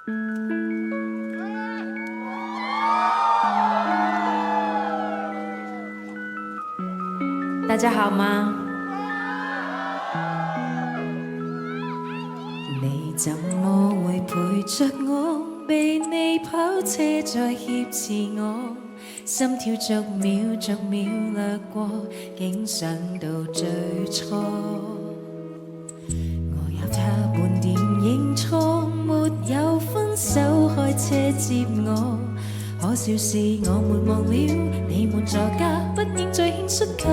大家好嗎？你怎麼會陪着我？被你跑車再挾持我，心跳逐秒逐秒掠過，竟想到最初。我有他半點認錯，沒有分手開車接我。可笑是我們忘了，你們座駕不應再獻出給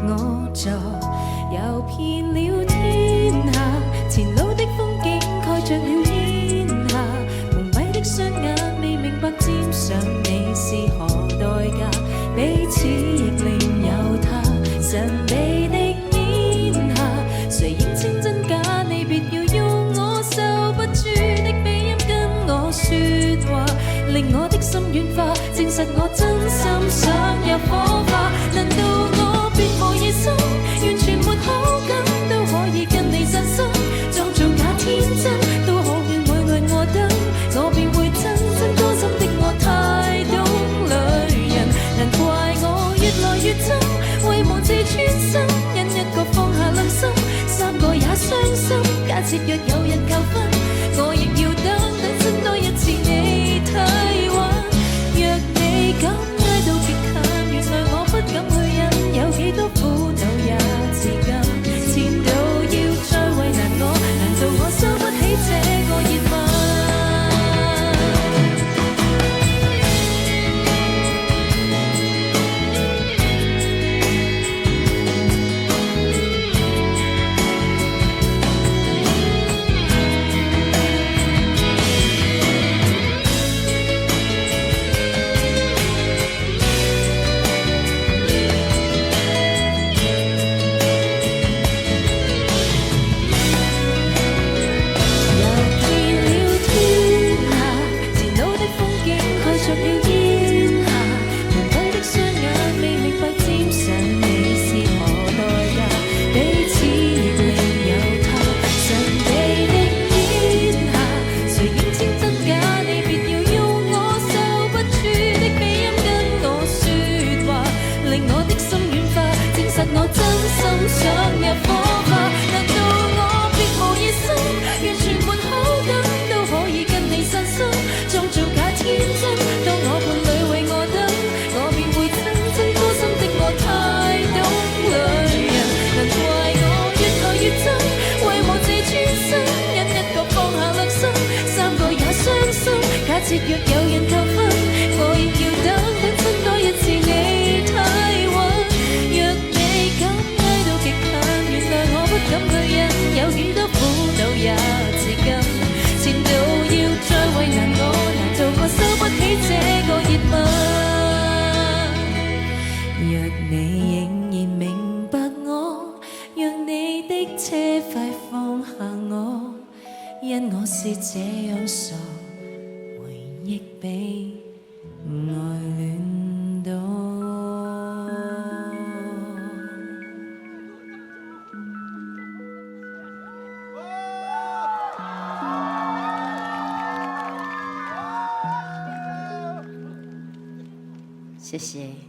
我坐，遊遍了天下，前路的風景蓋着了煙霞，蒙蔽的雙眼未明白沾上你是何代價，彼此亦另有他，神秘的煙霞，誰認清真假？你別要用我受不住的鼻音跟我說話，令我的心軟化，證實我真心想有火花。難道我別無野心，完全沒好感，都可以跟你真心，裝作假天真，都可願每愛我等，我便會真真多心的我太懂女人。難怪我越來越憎，為忘記專心，因一個放下良心，三個也傷心。假設若有人求婚，我亦要等真多一次你體溫。若你敢愛到極近，原來我不敢去忍，有幾多苦惱也自禁，前度要再為難我，難道我收不起這個熱吻？我真心想入火花，難道我別無野心，完全沒好感，都可以跟你身心，裝作假天真。當我伴侶為我等，我便會真真多心的我太懂女人。難怪我越來越憎，為忘記專心，因一個放下良心，三個也傷心。假設若有人求婚，我亦要等真多一次你體溫。敢去忍，有幾多苦惱也自禁，前度要再為難我，難道我收不起這個熱吻？若你仍然明白我，讓你的車快放下我，因我是這樣傻，回憶比愛戀多。謝謝。